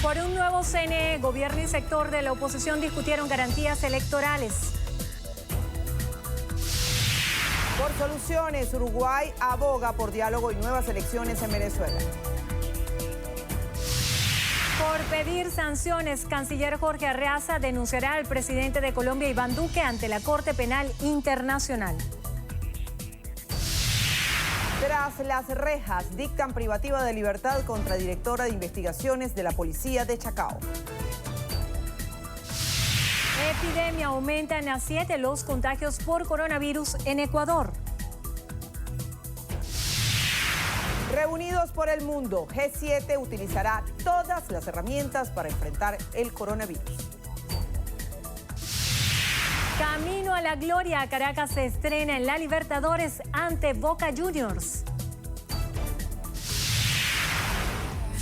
Por un nuevo CNE, gobierno y sector de la oposición discutieron garantías electorales. Por soluciones, Uruguay aboga por diálogo y nuevas elecciones en Venezuela. Por pedir sanciones, canciller Jorge Arreaza denunciará al presidente de Colombia, Iván Duque, ante la Corte Penal Internacional. Tras las rejas, dictan privativa de libertad contra directora de investigaciones de la policía de Chacao. Epidemia, aumentan a 7 los contagios por coronavirus en Ecuador. Reunidos por el mundo, G7 utilizará todas las herramientas para enfrentar el coronavirus. Camino a la gloria, Caracas se estrena en la Libertadores ante Boca Juniors.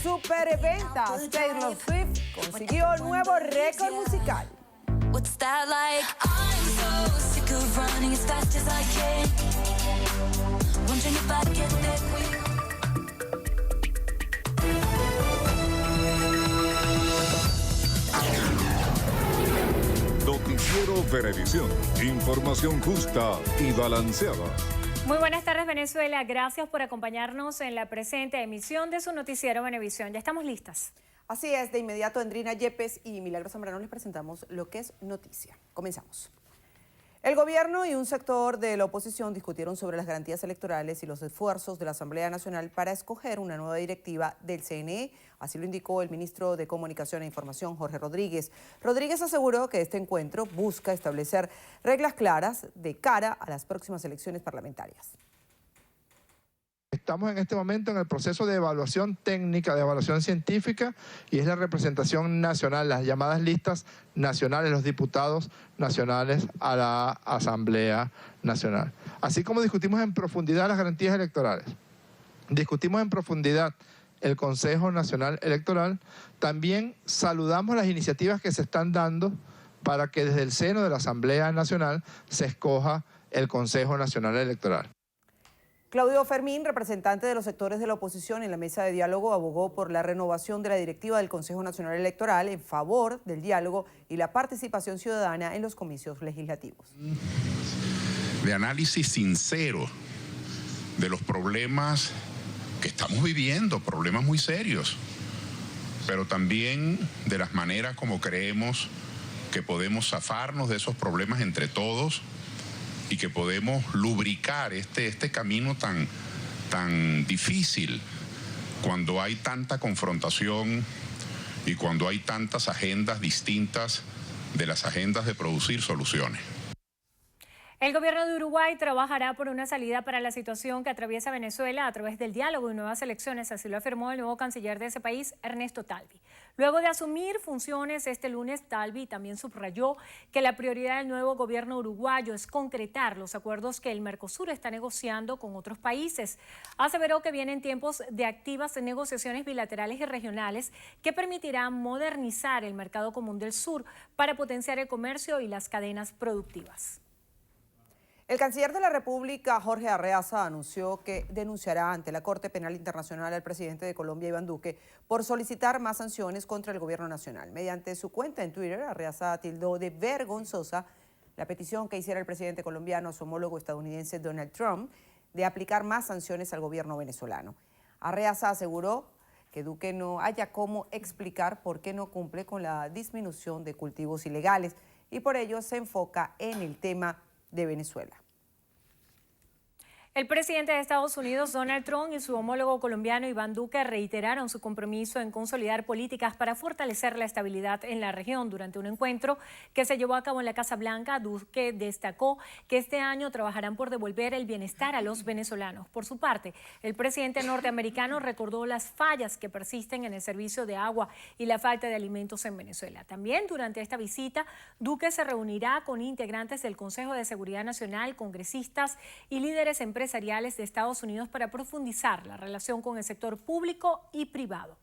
Superventas, Taylor Swift consiguió nuevo récord musical. What's that like? I'm so sick of running as fast as I can. Wondering if I'd get there quick. Noticiero Venevisión. Información justa y balanceada. Muy buenas tardes, Venezuela. Gracias por acompañarnos en la presente emisión de su noticiero Venevisión. Ya estamos listas. Así es, de inmediato Andrina Yepes y Milagros Zambrano les presentamos lo que es noticia. Comenzamos. El gobierno y un sector de la oposición discutieron sobre las garantías electorales y los esfuerzos de la Asamblea Nacional para escoger una nueva directiva del CNE. Así lo indicó el ministro de Comunicación e Información, Jorge Rodríguez. Rodríguez aseguró que este encuentro busca establecer reglas claras de cara a las próximas elecciones parlamentarias. Estamos en este momento en el proceso de evaluación técnica, de evaluación científica, y es la representación nacional, las llamadas listas nacionales, los diputados nacionales a la Asamblea Nacional. Así como discutimos en profundidad las garantías electorales, discutimos en profundidad el Consejo Nacional Electoral, también saludamos las iniciativas que se están dando para que desde el seno de la Asamblea Nacional se escoja el Consejo Nacional Electoral. Claudio Fermín, representante de los sectores de la oposición en la mesa de diálogo, abogó por la renovación de la directiva del Consejo Nacional Electoral en favor del diálogo y la participación ciudadana en los comicios legislativos. De análisis sincero de los problemas que estamos viviendo, problemas muy serios, pero también de las maneras como creemos que podemos zafarnos de esos problemas entre todos y que podemos lubricar este camino tan difícil cuando hay tanta confrontación y cuando hay tantas agendas distintas de las agendas de producir soluciones. El gobierno de Uruguay trabajará por una salida para la situación que atraviesa Venezuela a través del diálogo y nuevas elecciones, así lo afirmó el nuevo canciller de ese país, Ernesto Talvi. Luego de asumir funciones este lunes, Talvi también subrayó que la prioridad del nuevo gobierno uruguayo es concretar los acuerdos que el Mercosur está negociando con otros países. Aseveró que vienen tiempos de activas negociaciones bilaterales y regionales que permitirán modernizar el mercado común del sur para potenciar el comercio y las cadenas productivas. El canciller de la República, Jorge Arreaza, anunció que denunciará ante la Corte Penal Internacional al presidente de Colombia, Iván Duque, por solicitar más sanciones contra el gobierno nacional. Mediante su cuenta en Twitter, Arreaza tildó de vergonzosa la petición que hiciera el presidente colombiano a su homólogo estadounidense Donald Trump de aplicar más sanciones al gobierno venezolano. Arreaza aseguró que Duque no haya cómo explicar por qué no cumple con la disminución de cultivos ilegales y por ello se enfoca en el tema de Venezuela. El presidente de Estados Unidos, Donald Trump, y su homólogo colombiano, Iván Duque, reiteraron su compromiso en consolidar políticas para fortalecer la estabilidad en la región. Durante un encuentro que se llevó a cabo en la Casa Blanca, Duque destacó que este año trabajarán por devolver el bienestar a los venezolanos. Por su parte, el presidente norteamericano recordó las fallas que persisten en el servicio de agua y la falta de alimentos en Venezuela. También durante esta visita, Duque se reunirá con integrantes del Consejo de Seguridad Nacional, congresistas y líderes empresariales de Estados Unidos para profundizar la relación con el sector público y privado.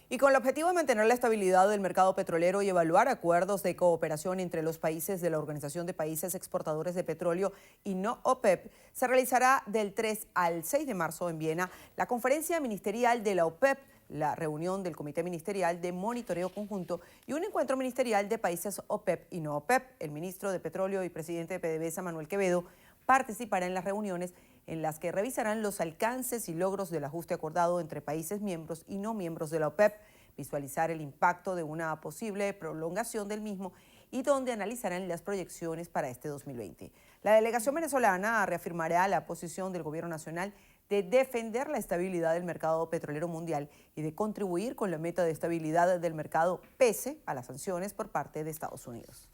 Y con el objetivo de mantener la estabilidad del mercado petrolero y evaluar acuerdos de cooperación entre los países de la Organización de Países Exportadores de Petróleo y no OPEP, se realizará del 3 al 6 de marzo en Viena la conferencia ministerial de la OPEP, la reunión del Comité Ministerial de Monitoreo Conjunto y un encuentro ministerial de países OPEP y no OPEP. El ministro de Petróleo y presidente de PDVSA, Manuel Quevedo, participará en las reuniones en las que revisarán los alcances y logros del ajuste acordado entre países miembros y no miembros de la OPEP, visualizar el impacto de una posible prolongación del mismo y donde analizarán las proyecciones para este 2020. La delegación venezolana reafirmará la posición del gobierno nacional de defender la estabilidad del mercado petrolero mundial y de contribuir con la meta de estabilidad del mercado pese a las sanciones por parte de Estados Unidos.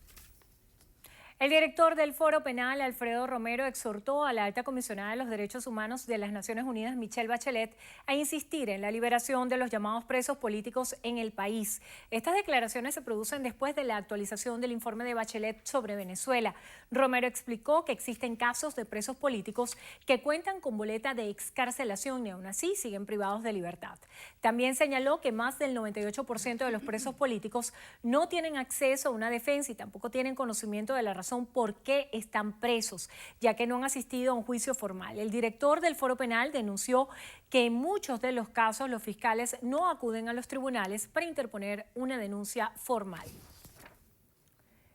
El director del Foro Penal, Alfredo Romero, exhortó a la alta comisionada de los Derechos Humanos de las Naciones Unidas, Michelle Bachelet, a insistir en la liberación de los llamados presos políticos en el país. Estas declaraciones se producen después de la actualización del informe de Bachelet sobre Venezuela. Romero explicó que existen casos de presos políticos que cuentan con boleta de excarcelación y aún así siguen privados de libertad. También señaló que más del 98% de los presos políticos no tienen acceso a una defensa y tampoco tienen conocimiento de la razón por qué están presos, ya que no han asistido a un juicio formal. El director del Foro Penal denunció que en muchos de los casos los fiscales no acuden a los tribunales para interponer una denuncia formal.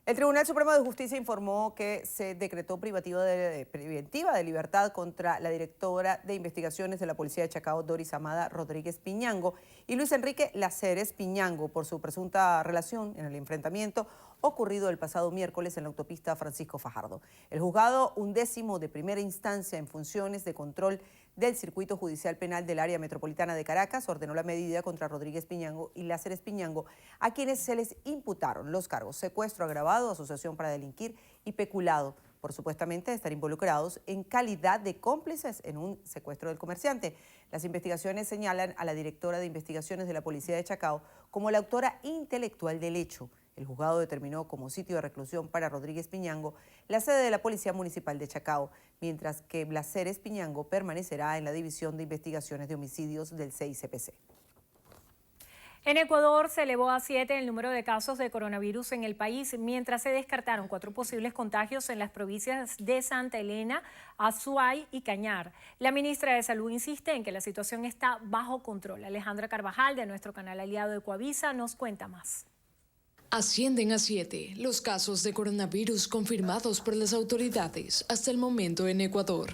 El Tribunal Supremo de Justicia informó que se decretó preventiva de libertad contra la directora de investigaciones de la Policía de Chacao, Doris Amada Rodríguez Piñango, y Luis Enrique Láceres Piñango por su presunta relación en el enfrentamiento ocurrido el pasado miércoles en la autopista Francisco Fajardo. El juzgado 11º de primera instancia en funciones de control del Circuito Judicial Penal del Área Metropolitana de Caracas ordenó la medida contra Rodríguez Piñango y Láceres Piñango, a quienes se les imputaron los cargos secuestro agravado, asociación para delinquir y peculado, por supuestamente estar involucrados en calidad de cómplices en un secuestro del comerciante. Las investigaciones señalan a la directora de investigaciones de la Policía de Chacao como la autora intelectual del hecho. El juzgado determinó como sitio de reclusión para Rodríguez Piñango la sede de la Policía Municipal de Chacao, mientras que Láceres Piñango permanecerá en la División de Investigaciones de Homicidios del CICPC. En Ecuador se elevó a 7 el número de casos de coronavirus en el país, mientras se descartaron 4 posibles contagios en las provincias de Santa Elena, Azuay y Cañar. La ministra de Salud insiste en que la situación está bajo control. Alejandra Carvajal, de nuestro canal aliado Ecuavisa, nos cuenta más. Ascienden a 7 los casos de coronavirus confirmados por las autoridades hasta el momento en Ecuador.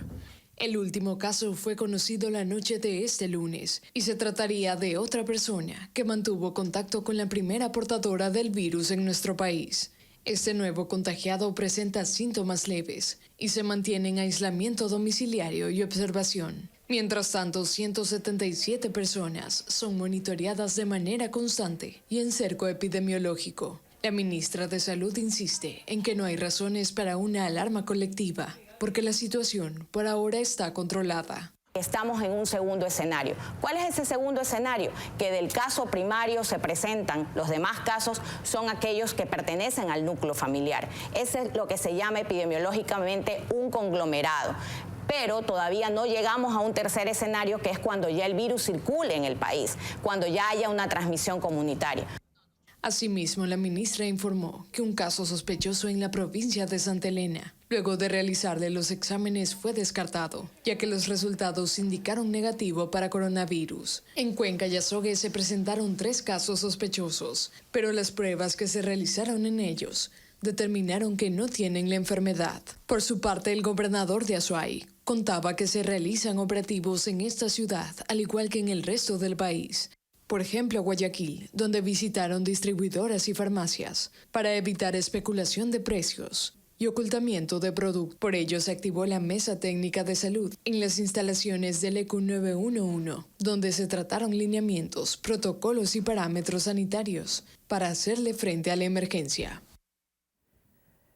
El último caso fue conocido la noche de este lunes y se trataría de otra persona que mantuvo contacto con la primera portadora del virus en nuestro país. Este nuevo contagiado presenta síntomas leves y se mantiene en aislamiento domiciliario y observación. Mientras tanto, 177 personas son monitoreadas de manera constante y en cerco epidemiológico. La ministra de Salud insiste en que no hay razones para una alarma colectiva, porque la situación por ahora está controlada. Estamos en un segundo escenario. ¿Cuál es ese segundo escenario? Que del caso primario se presentan, los demás casos son aquellos que pertenecen al núcleo familiar. Ese es lo que se llama epidemiológicamente un conglomerado. Pero todavía no llegamos a un tercer escenario, que es cuando ya el virus circule en el país, cuando ya haya una transmisión comunitaria. Asimismo, la ministra informó que un caso sospechoso en la provincia de Santa Elena, luego de realizarle los exámenes, fue descartado, ya que los resultados indicaron negativo para coronavirus. En Cuenca y Azogue se presentaron 3 casos sospechosos, pero las pruebas que se realizaron en ellos determinaron que no tienen la enfermedad. Por su parte, el gobernador de Azuay contaba que se realizan operativos en esta ciudad, al igual que en el resto del país. Por ejemplo, Guayaquil, donde visitaron distribuidoras y farmacias para evitar especulación de precios y ocultamiento de productos. Por ello, se activó la Mesa Técnica de Salud en las instalaciones del ECU 911, donde se trataron lineamientos, protocolos y parámetros sanitarios para hacerle frente a la emergencia.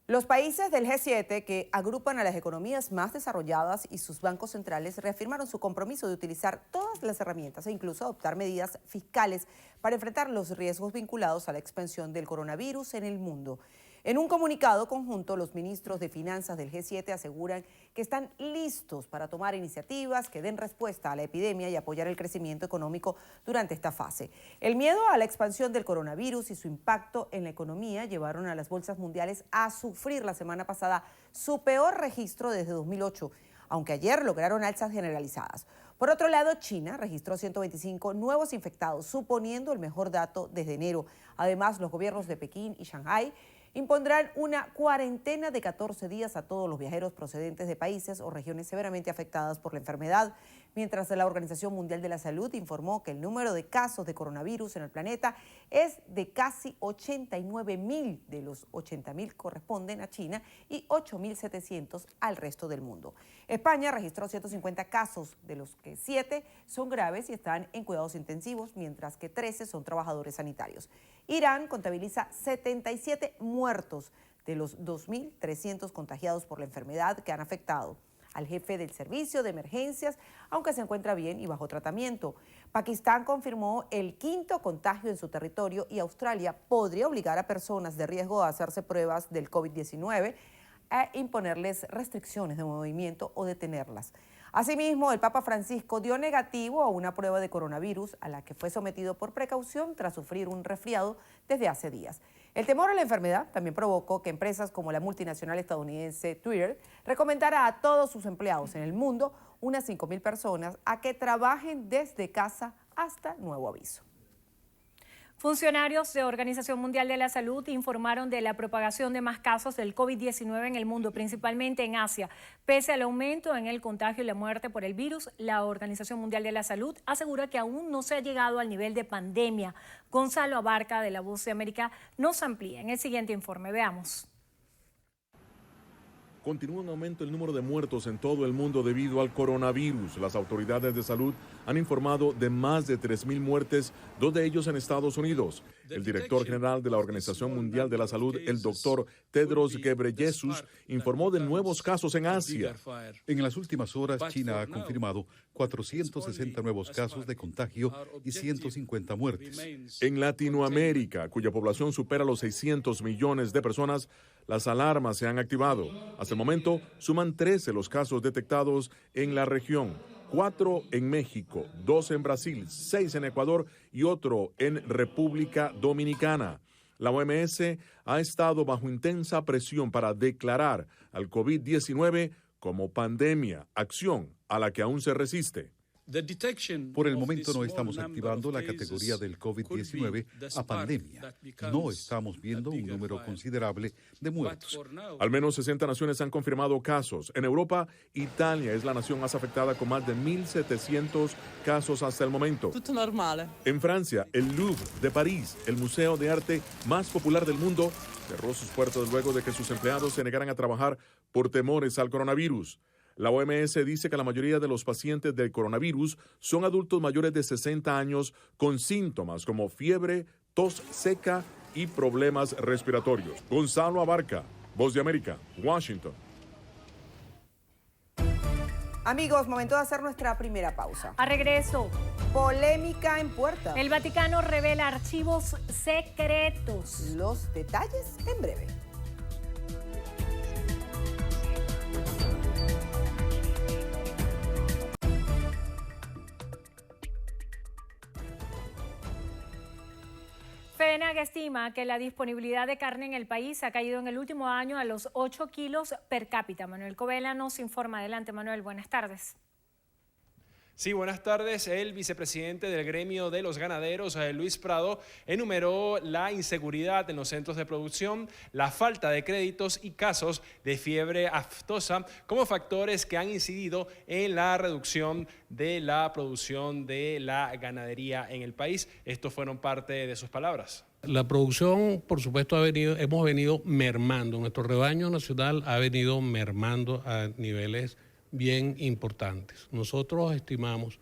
Los países del G7, que agrupan a las economías más desarrolladas y sus bancos centrales, reafirmaron su compromiso de utilizar todas las herramientas e incluso adoptar medidas fiscales para enfrentar los riesgos vinculados a la expansión del coronavirus en el mundo. En un comunicado conjunto, los ministros de Finanzas del G7 aseguran que están listos para tomar iniciativas que den respuesta a la epidemia y apoyar el crecimiento económico durante esta fase. El miedo a la expansión del coronavirus y su impacto en la economía llevaron a las bolsas mundiales a sufrir la semana pasada su peor registro desde 2008. aunque ayer lograron alzas generalizadas. Por otro lado, China registró 125 nuevos infectados, suponiendo el mejor dato desde enero. Además, los gobiernos de Pekín y Shanghái impondrán una cuarentena de 14 días a todos los viajeros procedentes de países o regiones severamente afectadas por la enfermedad, mientras la Organización Mundial de la Salud informó que el número de casos de coronavirus en el planeta es de casi 89.000, de los 80.000 corresponden a China y 8.700 al resto del mundo. España registró 150 casos, de los que 7 son graves y están en cuidados intensivos, mientras que 13 son trabajadores sanitarios. Irán contabiliza 77 muertos de los 2.300 contagiados por la enfermedad que han afectado al jefe del servicio de emergencias, aunque se encuentra bien y bajo tratamiento. Pakistán confirmó el 5º contagio en su territorio y Australia podría obligar a personas de riesgo a hacerse pruebas del COVID-19 e imponerles restricciones de movimiento o detenerlas. Asimismo, el Papa Francisco dio negativo a una prueba de coronavirus a la que fue sometido por precaución tras sufrir un resfriado desde hace días. El temor a la enfermedad también provocó que empresas como la multinacional estadounidense Twitter recomendara a todos sus empleados en el mundo, unas 5.000 personas, a que trabajen desde casa hasta nuevo aviso. Funcionarios de Organización Mundial de la Salud informaron de la propagación de más casos del COVID-19 en el mundo, principalmente en Asia. Pese al aumento en el contagio y la muerte por el virus, la Organización Mundial de la Salud asegura que aún no se ha llegado al nivel de pandemia. Gonzalo Abarca, de La Voz de América, nos amplía en el siguiente informe. Veamos. Continúa en aumento el número de muertos en todo el mundo debido al coronavirus. Las autoridades de salud han informado de más de 3.000 muertes, 2 de ellos en Estados Unidos. El director general de la Organización Mundial de la Salud, el doctor Tedros Ghebreyesus, informó de nuevos casos en Asia. En las últimas horas, China ha confirmado 460 nuevos casos de contagio y 150 muertes. En Latinoamérica, cuya población supera los 600 millones de personas, las alarmas se han activado. Hasta el momento, suman 13 los casos detectados en la región, 4 en México, 2 en Brasil, 6 en Ecuador y otro en República Dominicana. La OMS ha estado bajo intensa presión para declarar al COVID-19 como pandemia, acción a la que aún se resiste. Por el momento no estamos activando la categoría del COVID-19 a pandemia. No estamos viendo un número considerable de muertos. Al menos 60 naciones han confirmado casos. En Europa, Italia es la nación más afectada con más de 1.700 casos hasta el momento. En Francia, el Louvre de París, el museo de arte más popular del mundo, cerró sus puertas luego de que sus empleados se negaran a trabajar por temores al coronavirus. La OMS dice que la mayoría de los pacientes del coronavirus son adultos mayores de 60 años con síntomas como fiebre, tos seca y problemas respiratorios. Gonzalo Abarca, Voz de América, Washington. Amigos, momento de hacer nuestra primera pausa. A regreso. Polémica en puerta. El Vaticano revela archivos secretos. Los detalles en breve. FEDENAG estima que la disponibilidad de carne en el país ha caído en el último año a los 8 kilos per cápita. Manuel Covela nos informa. Adelante, Manuel. Buenas tardes. Sí, buenas tardes. El vicepresidente del gremio de los ganaderos, Luis Prado, enumeró la inseguridad en los centros de producción, la falta de créditos y casos de fiebre aftosa como factores que han incidido en la reducción de la producción de la ganadería en el país. Estos fueron parte de sus palabras. La producción, por supuesto, hemos venido mermando. Nuestro rebaño nacional ha venido mermando a niveles bien importantes. Nosotros estimamos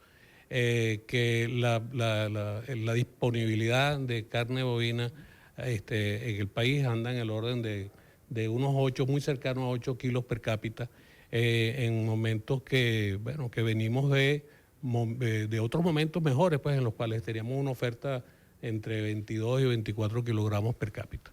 que la disponibilidad de carne bovina en el país anda en el orden de unos 8, muy cercanos a 8 kilos per cápita, en momentos que venimos de otros momentos mejores, pues, en los cuales teníamos una oferta entre 22 y 24 kilogramos per cápita.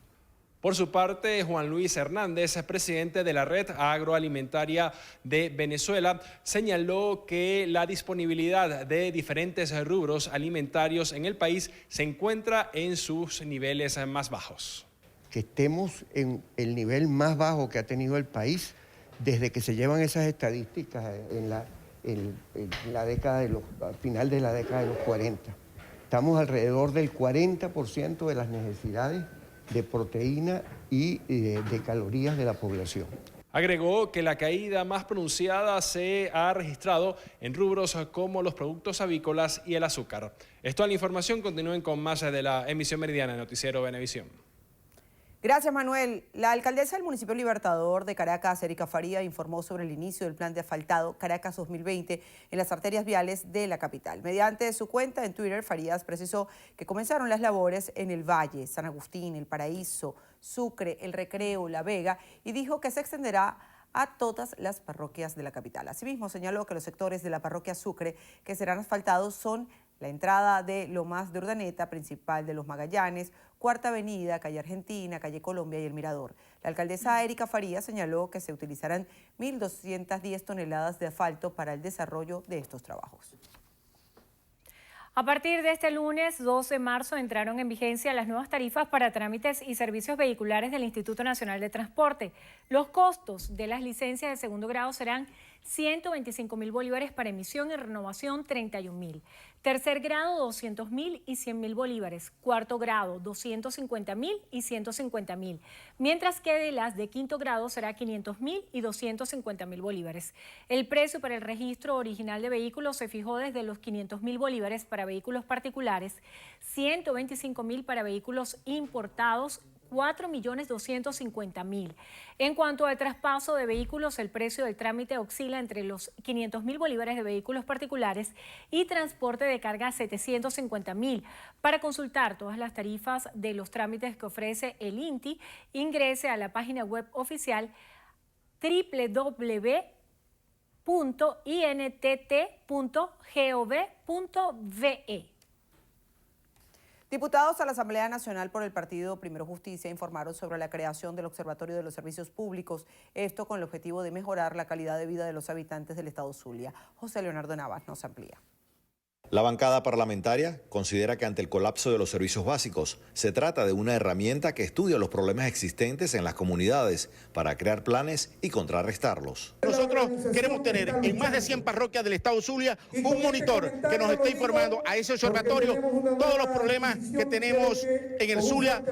Por su parte, Juan Luis Hernández, presidente de la Red Agroalimentaria de Venezuela, señaló que la disponibilidad de diferentes rubros alimentarios en el país se encuentra en sus niveles más bajos. Que estemos en el nivel más bajo que ha tenido el país desde que se llevan esas estadísticas en la década al final de la década de los 40. Estamos alrededor del 40% de las necesidades de proteína y de calorías de la población. Agregó que la caída más pronunciada se ha registrado en rubros como los productos avícolas y el azúcar. Esto es la información. Continúen con más de la emisión meridiana de Noticiero Venevisión. Gracias, Manuel. La alcaldesa del municipio Libertador de Caracas, Erika Faría, informó sobre el inicio del plan de asfaltado Caracas 2020 en las arterias viales de la capital. Mediante su cuenta en Twitter, Farías precisó que comenzaron las labores en el Valle, San Agustín, El Paraíso, Sucre, El Recreo, La Vega, y dijo que se extenderá a todas las parroquias de la capital. Asimismo, señaló que los sectores de la parroquia Sucre que serán asfaltados son la entrada de Lomas de Urdaneta, Principal de los Magallanes, Cuarta Avenida, Calle Argentina, Calle Colombia y El Mirador. La alcaldesa Erika Faría señaló que se utilizarán 1.210 toneladas de asfalto para el desarrollo de estos trabajos. A partir de este lunes 2 de marzo entraron en vigencia las nuevas tarifas para trámites y servicios vehiculares del Instituto Nacional de Transporte. Los costos de las licencias de segundo grado serán 125.000 bolívares para emisión y renovación 31.000. Tercer grado 200.000 y 100.000 bolívares. Cuarto grado 250.000 y 150.000. Mientras que de las de quinto grado será 500.000 y 250.000 bolívares. El precio para el registro original de vehículos se fijó desde los 500.000 bolívares para vehículos particulares, 125.000 para vehículos importados, 4.250.000. En cuanto al traspaso de vehículos, el precio del trámite oscila entre los 500.000 bolívares de vehículos particulares y transporte de carga 750.000. Para consultar todas las tarifas de los trámites que ofrece el INTI, ingrese a la página web oficial www.inttt.gov.ve. Diputados a la Asamblea Nacional por el Partido Primero Justicia informaron sobre la creación del Observatorio de los Servicios Públicos, esto con el objetivo de mejorar la calidad de vida de los habitantes del estado Zulia. José Leonardo Navas nos amplía. La bancada parlamentaria considera que ante el colapso de los servicios básicos se trata de una herramienta que estudia los problemas existentes en las comunidades para crear planes y contrarrestarlos. Nosotros queremos tener en más de 100 parroquias del estado Zulia un monitor que nos esté informando a ese observatorio todos los problemas que tenemos en el Zulia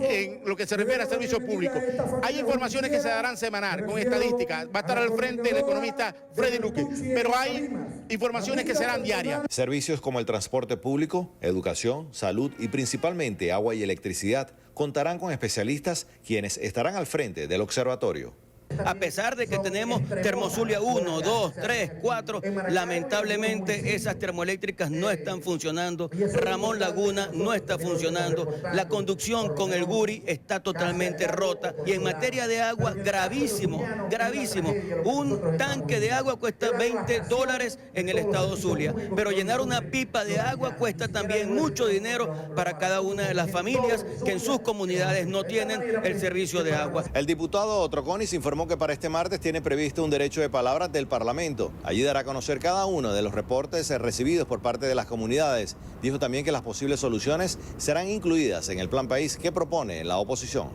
en lo que se refiere a servicios públicos. Hay informaciones que se darán semanal con estadísticas, va a estar al frente el economista Freddy Luque, pero hay informaciones que serán diarias. Servicios como el transporte público, educación, salud y principalmente agua y electricidad contarán con especialistas quienes estarán al frente del observatorio. A pesar de que tenemos Termozulia 1, 2, 3, 4, lamentablemente esas termoeléctricas no están funcionando. Ramón Laguna no está funcionando. La conducción con el Guri está totalmente rota. Y en materia de agua, gravísimo, gravísimo. Un tanque de agua cuesta $20 en el estado Zulia. Pero llenar una pipa de agua cuesta también mucho dinero para cada una de las familias que en sus comunidades no tienen el servicio de agua. El diputado Troconis informó que para este martes tiene previsto un derecho de palabra del Parlamento. Allí dará a conocer cada uno de los reportes recibidos por parte de las comunidades. Dijo también que las posibles soluciones serán incluidas en el Plan País que propone la oposición.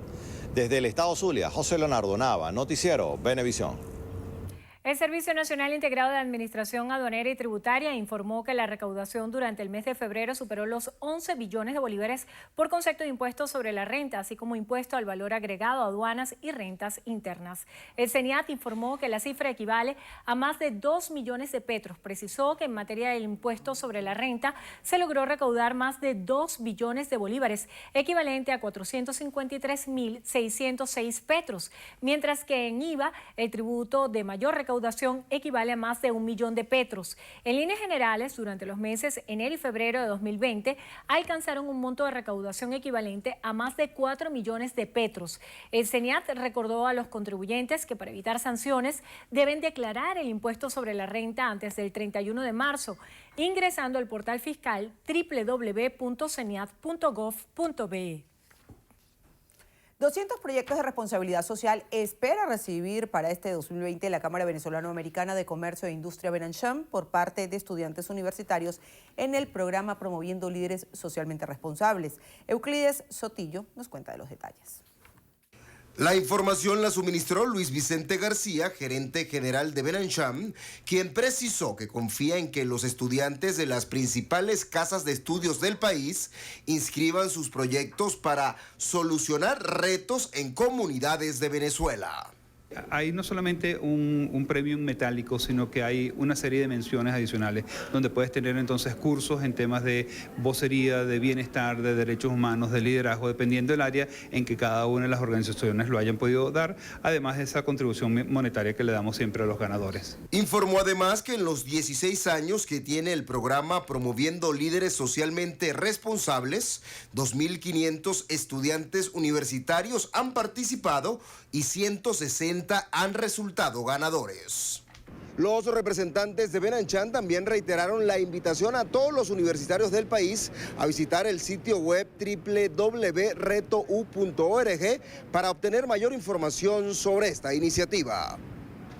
Desde el estado Zulia, José Leonardo Nava, Noticiero Venevisión. El Servicio Nacional Integrado de Administración Aduanera y Tributaria informó que la recaudación durante el mes de febrero superó los 11 billones de bolívares por concepto de impuestos sobre la renta, así como impuesto al valor agregado, aduanas y rentas internas. El CENIAT informó que la cifra equivale a más de 2 millones de petros. Precisó que en materia del impuesto sobre la renta se logró recaudar más de 2 billones de bolívares, equivalente a 453.606 petros, mientras que en IVA el tributo de mayor recaudación equivale a más de 1 millón de petros. En líneas generales, durante los meses enero y febrero de 2020, alcanzaron un monto de recaudación equivalente a más de 4 millones de petros. El CENIAT recordó a los contribuyentes que para evitar sanciones deben declarar el impuesto sobre la renta antes del 31 de marzo, ingresando al portal fiscal www.ceniat.gov.be. 200 proyectos de responsabilidad social espera recibir para este 2020 la Cámara Venezolano-Americana de Comercio e Industria Benancham por parte de estudiantes universitarios en el programa Promoviendo Líderes Socialmente Responsables. Euclides Sotillo nos cuenta de los detalles. La información la suministró Luis Vicente García, gerente general de Benancham, quien precisó que confía en que los estudiantes de las principales casas de estudios del país inscriban sus proyectos para solucionar retos en comunidades de Venezuela. Hay no solamente un premium metálico, sino que hay una serie de menciones adicionales, donde puedes tener entonces cursos en temas de vocería, de bienestar, de derechos humanos, de liderazgo, dependiendo del área en que cada una de las organizaciones lo hayan podido dar, además de esa contribución monetaria que le damos siempre a los ganadores. Informó además que en los 16 años que tiene el programa Promoviendo Líderes Socialmente Responsables, 2.500 estudiantes universitarios han participado y 160 han resultado ganadores. Los representantes de Benancham también reiteraron la invitación a todos los universitarios del país a visitar el sitio web www.retou.org para obtener mayor información sobre esta iniciativa.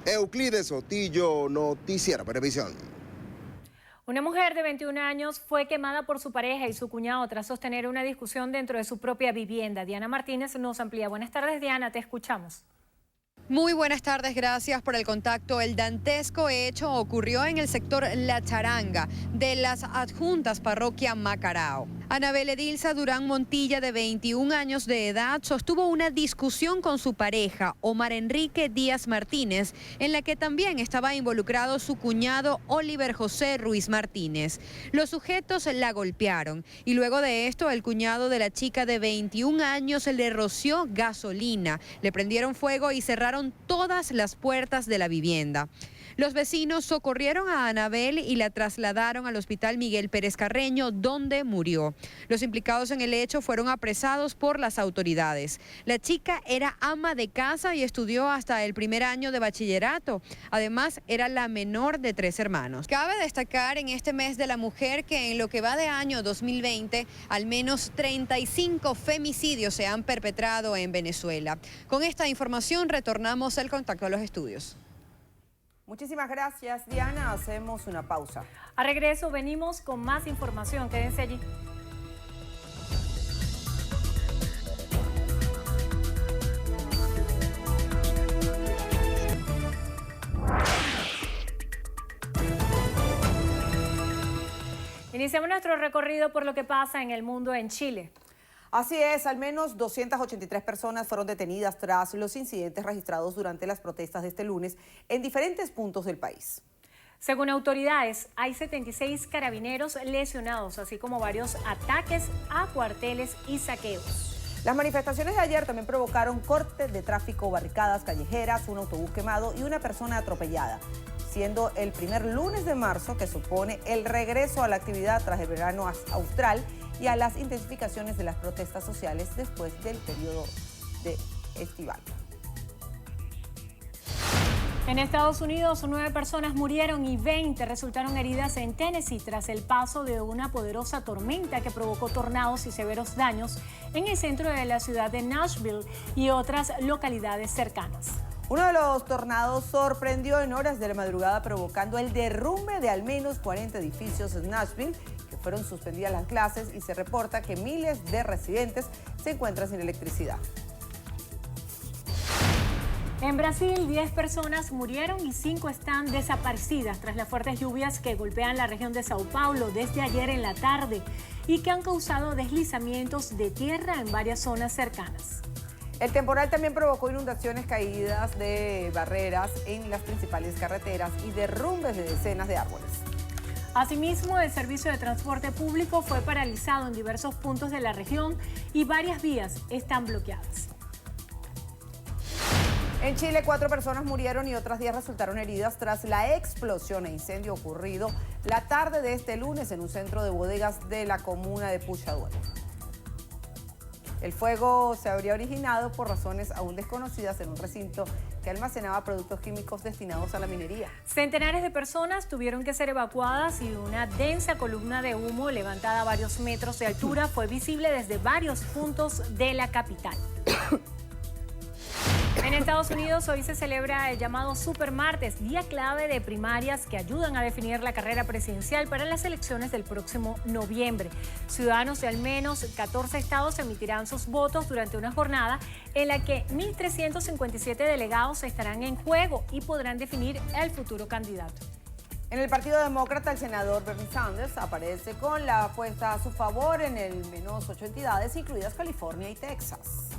Euclides Sotillo, Noticiero Perevisión. Una mujer de 21 años fue quemada por su pareja y su cuñado tras sostener una discusión dentro de su propia vivienda. Diana Martínez nos amplía. Buenas tardes, Diana, te escuchamos. Muy buenas tardes, gracias por el contacto. El dantesco hecho ocurrió en el sector La Charanga de las adjuntas parroquia Macarao. Anabel Edilza Durán Montilla, de 21 años de edad, sostuvo una discusión con su pareja, Omar Enrique Díaz Martínez, en la que también estaba involucrado su cuñado Oliver José Ruiz Martínez. Los sujetos la golpearon y luego de esto el cuñado de la chica de 21 años le roció gasolina, le prendieron fuego y cerraron todas las puertas de la vivienda. Los vecinos socorrieron a Anabel y la trasladaron al Hospital Miguel Pérez Carreño, donde murió. Los implicados en el hecho fueron apresados por las autoridades. La chica era ama de casa y estudió hasta el primer año de bachillerato. Además, era la menor de 3 hermanos. Cabe destacar en este mes de la mujer que en lo que va de año 2020, al menos 35 femicidios se han perpetrado en Venezuela. Con esta información retornamos el contacto a los estudios. Muchísimas gracias, Diana. Hacemos una pausa. A regreso venimos con más información. Quédense allí. Iniciamos nuestro recorrido por lo que pasa en el mundo en Chile. Así es, al menos 283 personas fueron detenidas tras los incidentes registrados durante las protestas de este lunes en diferentes puntos del país. Según autoridades, hay 76 carabineros lesionados, así como varios ataques a cuarteles y saqueos. Las manifestaciones de ayer también provocaron cortes de tráfico, barricadas callejeras, un autobús quemado y una persona atropellada, siendo el primer lunes de marzo que supone el regreso a la actividad tras el verano austral y a las intensificaciones de las protestas sociales después del periodo de estival. En Estados Unidos, 9 personas murieron y 20 resultaron heridas en Tennessee tras el paso de una poderosa tormenta que provocó tornados y severos daños en el centro de la ciudad de Nashville y otras localidades cercanas. Uno de los tornados sorprendió en horas de la madrugada, provocando el derrumbe de al menos 40 edificios en Nashville, que fueron suspendidas las clases y se reporta que miles de residentes se encuentran sin electricidad. En Brasil, 10 personas murieron y 5 están desaparecidas tras las fuertes lluvias que golpean la región de Sao Paulo desde ayer en la tarde y que han causado deslizamientos de tierra en varias zonas cercanas. El temporal también provocó inundaciones, caídas de barreras en las principales carreteras y derrumbes de decenas de árboles. Asimismo, el servicio de transporte público fue paralizado en diversos puntos de la región y varias vías están bloqueadas. En Chile, 4 personas murieron y otras 10 resultaron heridas tras la explosión e incendio ocurrido la tarde de este lunes en un centro de bodegas de la comuna de Puchaduelo. El fuego se habría originado por razones aún desconocidas en un recinto que almacenaba productos químicos destinados a la minería. Centenares de personas tuvieron que ser evacuadas y una densa columna de humo levantada a varios metros de altura fue visible desde varios puntos de la capital. En En Estados Unidos hoy se celebra el llamado Supermartes, día clave de primarias que ayudan a definir la carrera presidencial para las elecciones del próximo noviembre. Ciudadanos de al menos 14 estados emitirán sus votos durante una jornada en la que 1.357 delegados estarán en juego y podrán definir el futuro candidato. En el Partido Demócrata, el senador Bernie Sanders aparece con la apuesta a su favor en el menos 8 entidades, incluidas California y Texas.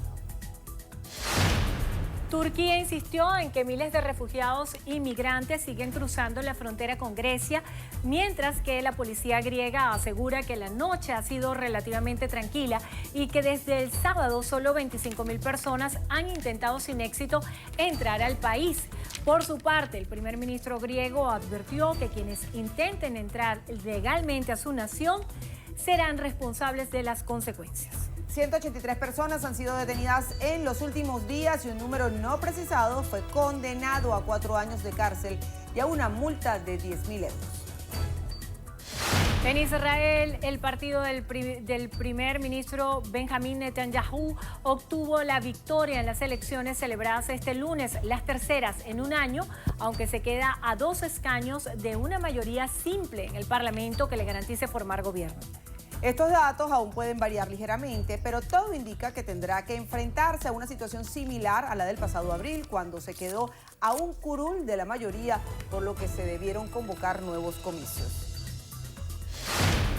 Turquía insistió en que miles de refugiados y migrantes siguen cruzando la frontera con Grecia, mientras que la policía griega asegura que la noche ha sido relativamente tranquila y que desde el sábado solo 25.000 personas han intentado sin éxito entrar al país. Por su parte, el primer ministro griego advirtió que quienes intenten entrar legalmente a su nación serán responsables de las consecuencias. 183 personas han sido detenidas en los últimos días y un número no precisado fue condenado a 4 años de cárcel y a una multa de 10.000 euros. En Israel, el partido del primer ministro Benjamín Netanyahu obtuvo la victoria en las elecciones celebradas este lunes, las terceras en un año, aunque se queda a 2 escaños de una mayoría simple en el Parlamento que le garantice formar gobierno. Estos datos aún pueden variar ligeramente, pero todo indica que tendrá que enfrentarse a una situación similar a la del pasado abril, cuando se quedó a un curul de la mayoría, por lo que se debieron convocar nuevos comicios.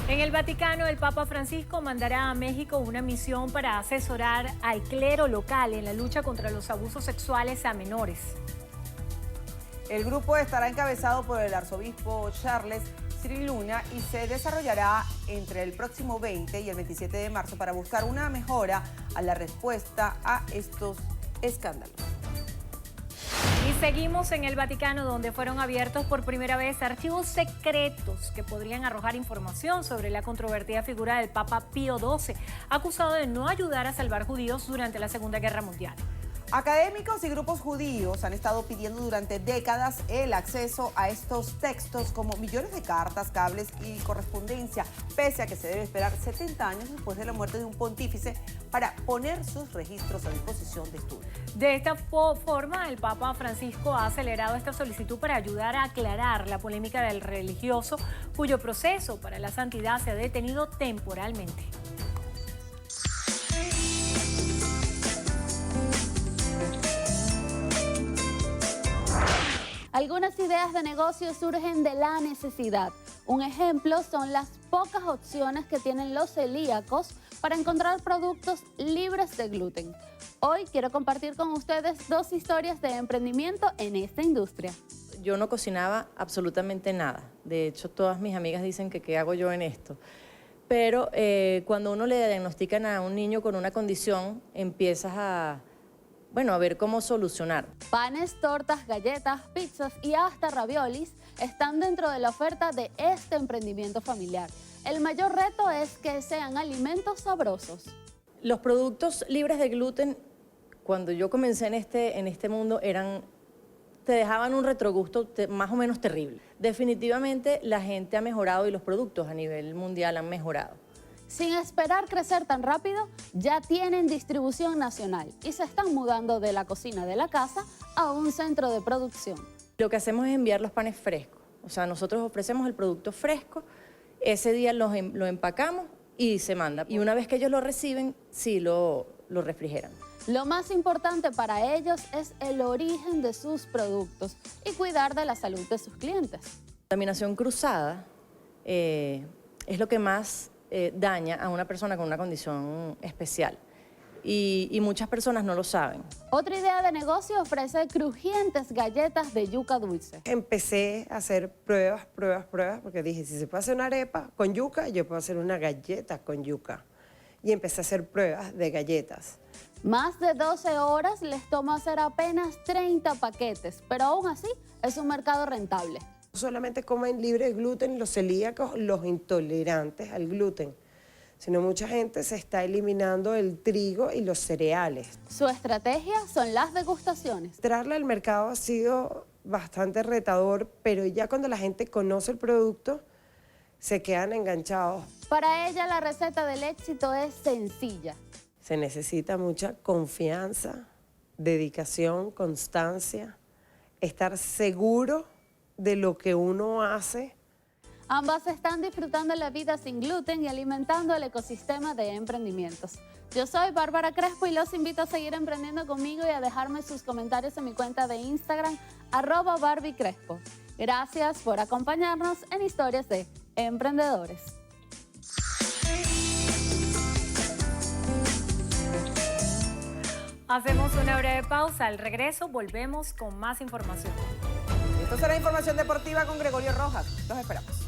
En el Vaticano, el Papa Francisco mandará a México una misión para asesorar al clero local en la lucha contra los abusos sexuales a menores. El grupo estará encabezado por el arzobispo Charles Cyril Luna y se desarrollará entre el próximo 20 y el 27 de marzo para buscar una mejora a la respuesta a estos escándalos. Y seguimos en el Vaticano, donde fueron abiertos por primera vez archivos secretos que podrían arrojar información sobre la controvertida figura del Papa Pío XII, acusado de no ayudar a salvar judíos durante la Segunda Guerra Mundial. Académicos y grupos judíos han estado pidiendo durante décadas el acceso a estos textos, como millones de cartas, cables y correspondencia, pese a que se debe esperar 70 años después de la muerte de un pontífice para poner sus registros a disposición de estudio. De esta forma, el Papa Francisco ha acelerado esta solicitud para ayudar a aclarar la polémica del religioso, cuyo proceso para la santidad se ha detenido temporalmente. Algunas ideas de negocio surgen de la necesidad. Un ejemplo son las pocas opciones que tienen los celíacos para encontrar productos libres de gluten. Hoy quiero compartir con ustedes 2 historias de emprendimiento en esta industria. Yo no cocinaba absolutamente nada. De hecho, todas mis amigas dicen que qué hago yo en esto. Pero cuando uno le diagnostican a un niño con una condición, empiezas a ver cómo solucionar. Panes, tortas, galletas, pizzas y hasta raviolis están dentro de la oferta de este emprendimiento familiar. El mayor reto es que sean alimentos sabrosos. Los productos libres de gluten, cuando yo comencé en este mundo, te dejaban un retrogusto más o menos terrible. Definitivamente la gente ha mejorado y los productos a nivel mundial han mejorado. Sin esperar crecer tan rápido, ya tienen distribución nacional y se están mudando de la cocina de la casa a un centro de producción. Lo que hacemos es enviar los panes frescos. O sea, nosotros ofrecemos el producto fresco, ese día lo empacamos y se manda. Y una vez que ellos lo reciben, sí lo refrigeran. Lo más importante para ellos es el origen de sus productos y cuidar de la salud de sus clientes. La contaminación cruzada es lo que más daña a una persona con una condición especial y muchas personas no lo saben. Otra idea de negocio ofrece crujientes galletas de yuca dulce. Empecé a hacer pruebas, porque dije, si se puede hacer una arepa con yuca, yo puedo hacer una galleta con yuca. Y empecé a hacer pruebas de galletas. Más de 12 horas les toma hacer apenas 30 paquetes, pero aún así es un mercado rentable. No solamente comen libre de gluten los celíacos, los intolerantes al gluten, sino mucha gente se está eliminando el trigo y los cereales. Su estrategia son las degustaciones. Entrarle al mercado ha sido bastante retador, pero ya cuando la gente conoce el producto, se quedan enganchados. Para ella la receta del éxito es sencilla. Se necesita mucha confianza dedicación, constancia, estar seguro de lo que uno hace. Ambas están disfrutando la vida sin gluten y alimentando el ecosistema de emprendimientos. Yo soy Bárbara Crespo y los invito a seguir emprendiendo conmigo y a dejarme sus comentarios en mi cuenta de Instagram, @BarbieCrespo. Gracias por acompañarnos en Historias de Emprendedores. Hacemos una breve pausa. Al regreso volvemos con más información. Esto será información deportiva con Gregorio Rojas. Los esperamos.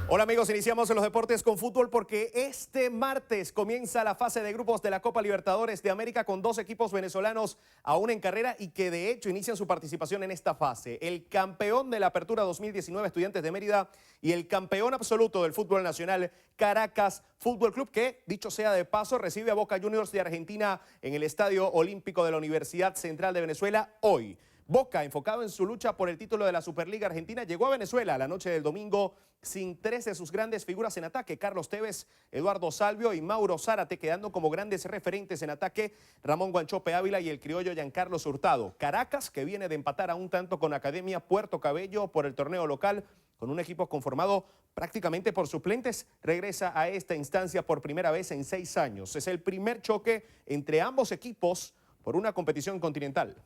Hola amigos, iniciamos en los deportes con fútbol porque este martes comienza la fase de grupos de la Copa Libertadores de América con 2 equipos venezolanos aún en carrera y que de hecho inician su participación en esta fase. El campeón de la Apertura 2019, Estudiantes de Mérida, y el campeón absoluto del fútbol nacional, Caracas Fútbol Club, que dicho sea de paso recibe a Boca Juniors de Argentina en el Estadio Olímpico de la Universidad Central de Venezuela hoy. Boca, enfocado en su lucha por el título de la Superliga Argentina, llegó a Venezuela la noche del domingo sin 3 de sus grandes figuras en ataque, Carlos Tevez, Eduardo Salvio y Mauro Zárate, quedando como grandes referentes en ataque Ramón Guanchope Ávila y el criollo Giancarlos Hurtado. Caracas, que viene de empatar a un tanto con Academia Puerto Cabello por el torneo local, con un equipo conformado prácticamente por suplentes, regresa a esta instancia por primera vez en 6 años. Es el primer choque entre ambos equipos por una competición continental.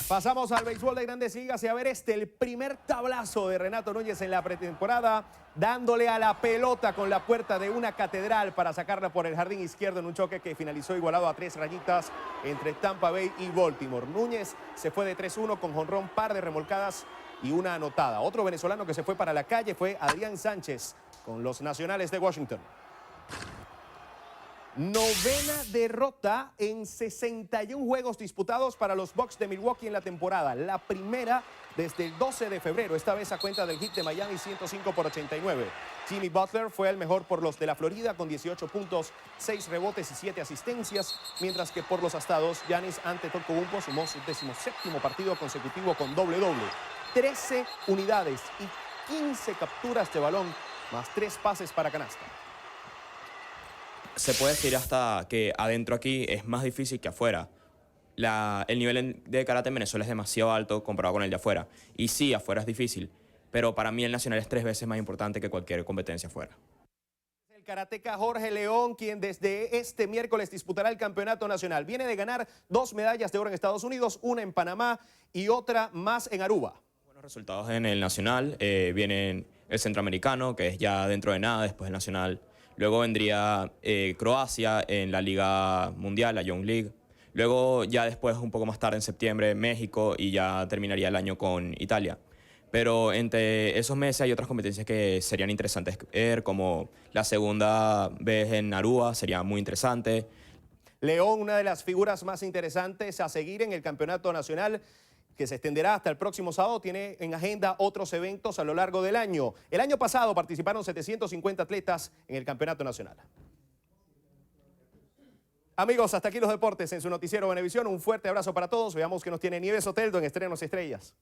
Pasamos al béisbol de Grandes Ligas y a ver el primer tablazo de Renato Núñez en la pretemporada, dándole a la pelota con la puerta de una catedral para sacarla por el jardín izquierdo en un choque que finalizó igualado a 3 rayitas entre Tampa Bay y Baltimore. Núñez se fue de 3-1 con jonrón, par de remolcadas y una anotada. Otro venezolano que se fue para la calle fue Adrián Sánchez con los Nacionales de Washington. Novena derrota en 61 juegos disputados para los Bucks de Milwaukee en la temporada. La primera desde el 12 de febrero, esta vez a cuenta del Heat de Miami 105-89. Jimmy Butler fue el mejor por los de la Florida con 18 puntos, 6 rebotes y 7 asistencias, mientras que por los astados, Giannis Antetokounmpo sumó su 17º partido consecutivo con doble-doble. 13 unidades y 15 capturas de balón, más 3 pases para canasta. Se puede decir hasta que adentro aquí es más difícil que afuera. El nivel de karate en Venezuela es demasiado alto comparado con el de afuera. Y sí, afuera es difícil, pero para mí el nacional es 3 veces más importante que cualquier competencia afuera. El karateca Jorge León, quien desde este miércoles disputará el campeonato nacional. Viene de ganar 2 medallas de oro en Estados Unidos, una en Panamá y otra más en Aruba. Buenos resultados en el nacional. Viene el centroamericano, que es ya dentro de nada, después el nacional. Luego vendría Croacia en la Liga Mundial, la Young League. Luego ya después, un poco más tarde, en septiembre, México, y ya terminaría el año con Italia. Pero entre esos meses hay otras competencias que serían interesantes ver, como la segunda vez en Aruba, sería muy interesante. León, una de las figuras más interesantes a seguir en el campeonato nacional, que se extenderá hasta el próximo sábado, tiene en agenda otros eventos a lo largo del año. El año pasado participaron 750 atletas en el campeonato nacional. Amigos, hasta aquí los deportes en su noticiero Venevisión. Un fuerte abrazo para todos. Veamos que nos tiene Nieves Oteldo en Estrenos Estrellas.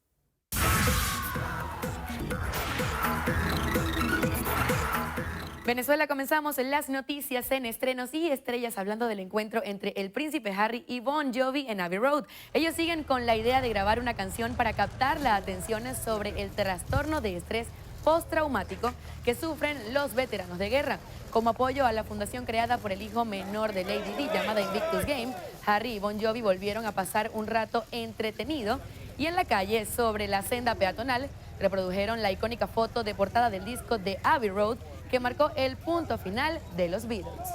Venezuela, comenzamos las noticias en Estrenos y Estrellas hablando del encuentro entre el príncipe Harry y Bon Jovi en Abbey Road. Ellos siguen con la idea de grabar una canción para captar la atención sobre el trastorno de estrés postraumático que sufren los veteranos de guerra. Como apoyo a la fundación creada por el hijo menor de Lady Di llamada Invictus Game, Harry y Bon Jovi volvieron a pasar un rato entretenido y en la calle sobre la senda peatonal reprodujeron la icónica foto de portada del disco de Abbey Road que marcó el punto final de los Beatles.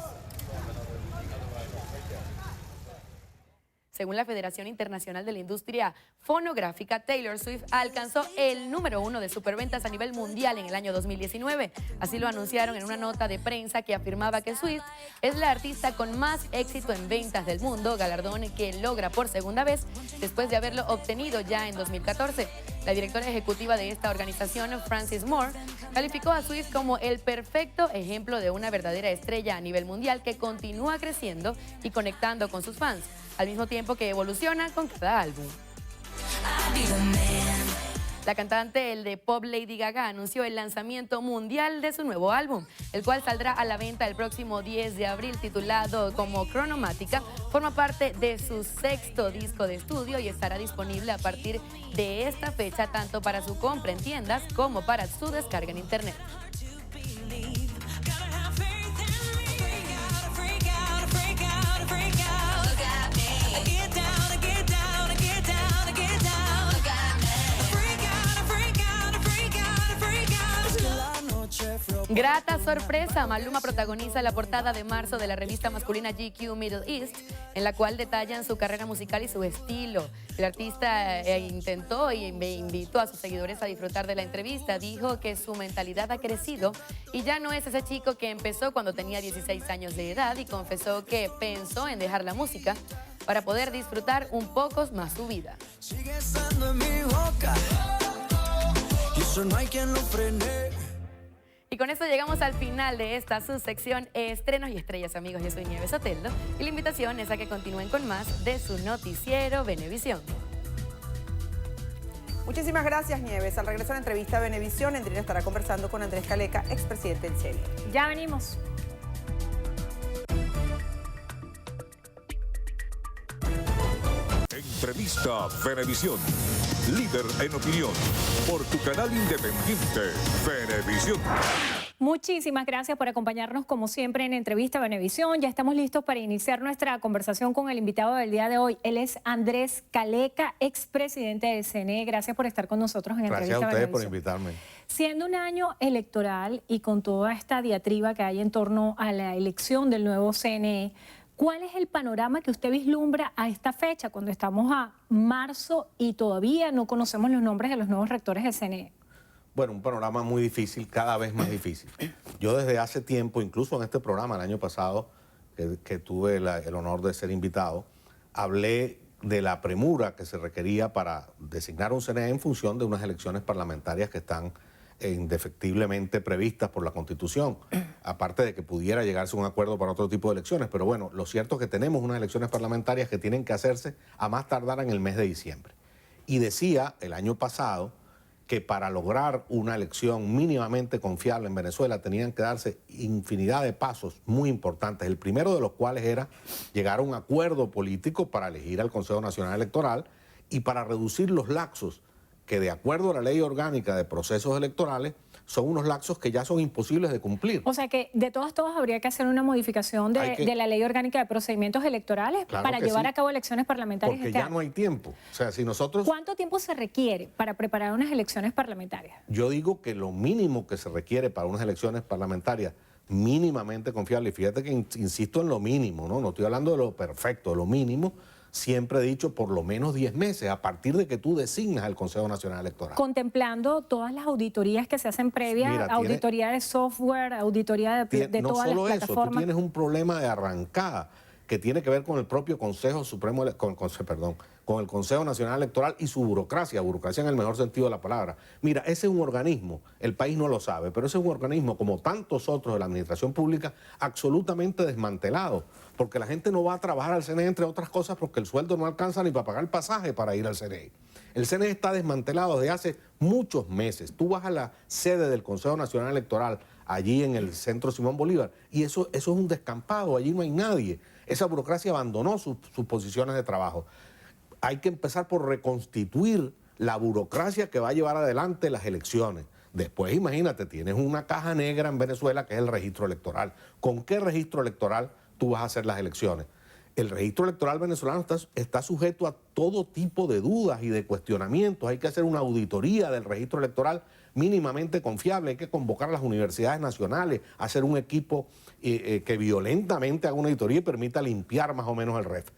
Según la Federación Internacional de la Industria Fonográfica, Taylor Swift alcanzó el número 1 de superventas a nivel mundial en el año 2019. Así lo anunciaron en una nota de prensa que afirmaba que Swift es la artista con más éxito en ventas del mundo, galardón que logra por segunda vez después de haberlo obtenido ya en 2014. La directora ejecutiva de esta organización, Frances Moore, calificó a Swift como el perfecto ejemplo de una verdadera estrella a nivel mundial que continúa creciendo y conectando con sus fans, al mismo tiempo que evoluciona con cada álbum. La cantante de pop Lady Gaga anunció el lanzamiento mundial de su nuevo álbum, el cual saldrá a la venta el próximo 10 de abril, titulado como Chronomatica. Forma parte de su 6º disco de estudio y estará disponible a partir de esta fecha tanto para su compra en tiendas como para su descarga en internet. Grata sorpresa, Maluma protagoniza la portada de marzo de la revista masculina GQ Middle East, en la cual detallan su carrera musical y su estilo. El artista intentó y invitó a sus seguidores a disfrutar de la entrevista. Dijo que su mentalidad ha crecido y ya no es ese chico que empezó cuando tenía 16 años de edad, y confesó que pensó en dejar la música para poder disfrutar un poco más su vida. Sigue estando en mi boca, y eso no hay quien lo frene. Y con esto llegamos al final de esta subsección Estrenos y Estrellas, amigos. Yo soy Nieves Oteldo y la invitación es a que continúen con más de su noticiero Venevisión. Muchísimas gracias, Nieves. Al regreso a la entrevista a Venevisión, Endrina estará conversando con Andrés Caleca, expresidente del CNE. Ya venimos. Entrevista Venevisión, líder en opinión, por tu canal independiente, Venevisión. Muchísimas gracias por acompañarnos como siempre en Entrevista Venevisión. Ya estamos listos para iniciar nuestra conversación con el invitado del día de hoy. Él es Andrés Caleca, expresidente del CNE. Gracias por estar con nosotros en Entrevista Venevisión. Gracias a ustedes por invitarme. Siendo un año electoral y con toda esta diatriba que hay en torno a la elección del nuevo CNE, ¿cuál es el panorama que usted vislumbra a esta fecha, cuando estamos a marzo y todavía no conocemos los nombres de los nuevos rectores del CNE? Bueno, un panorama muy difícil, cada vez más difícil. Yo desde hace tiempo, incluso en este programa el año pasado, que tuve el honor de ser invitado, hablé de la premura que se requería para designar un CNE en función de unas elecciones parlamentarias que están indefectiblemente previstas por la Constitución, aparte de que pudiera llegarse a un acuerdo para otro tipo de elecciones. Pero bueno, lo cierto es que tenemos unas elecciones parlamentarias que tienen que hacerse a más tardar en el mes de diciembre. Y decía el año pasado que para lograr una elección mínimamente confiable en Venezuela tenían que darse infinidad de pasos muy importantes, el primero de los cuales era llegar a un acuerdo político para elegir al Consejo Nacional Electoral y para reducir los lapsos que, de acuerdo a la ley orgánica de procesos electorales, son unos lapsos que ya son imposibles de cumplir. O sea que de todas habría que hacer una modificación de la ley orgánica de procedimientos electorales, claro, para llevar a cabo elecciones parlamentarias. Porque ya no hay tiempo. O sea, si nosotros... ¿Cuánto tiempo se requiere para preparar unas elecciones parlamentarias? Yo digo que lo mínimo que se requiere para unas elecciones parlamentarias mínimamente confiables, y fíjate que insisto en lo mínimo, no estoy hablando de lo perfecto, de lo mínimo. Siempre he dicho por lo menos 10 meses, a partir de que tú designas al Consejo Nacional Electoral. Contemplando todas las auditorías que se hacen previas, auditoría de software, auditoría de todas las plataformas. No solo eso, tú tienes un problema de arrancada que tiene que ver con el propio Consejo Supremo, con el Consejo Nacional Electoral y su burocracia en el mejor sentido de la palabra. Mira, ese es un organismo, el país no lo sabe, pero ese es un organismo, como tantos otros de la administración pública, absolutamente desmantelado, porque la gente no va a trabajar al CNE, entre otras cosas, porque el sueldo no alcanza ni para pagar el pasaje para ir al CNE. El CNE está desmantelado desde hace muchos meses. Tú vas a la sede del Consejo Nacional Electoral, allí en el Centro Simón Bolívar, y eso es un descampado, allí no hay nadie. Esa burocracia abandonó sus posiciones de trabajo. Hay que empezar por reconstituir la burocracia que va a llevar adelante las elecciones. Después, imagínate, tienes una caja negra en Venezuela que es el registro electoral. ¿Con qué registro electoral tú vas a hacer las elecciones? El registro electoral venezolano está sujeto a todo tipo de dudas y de cuestionamientos. Hay que hacer una auditoría del registro electoral mínimamente confiable. Hay que convocar a las universidades nacionales, hacer un equipo que violentamente haga una auditoría y permita limpiar más o menos el REF.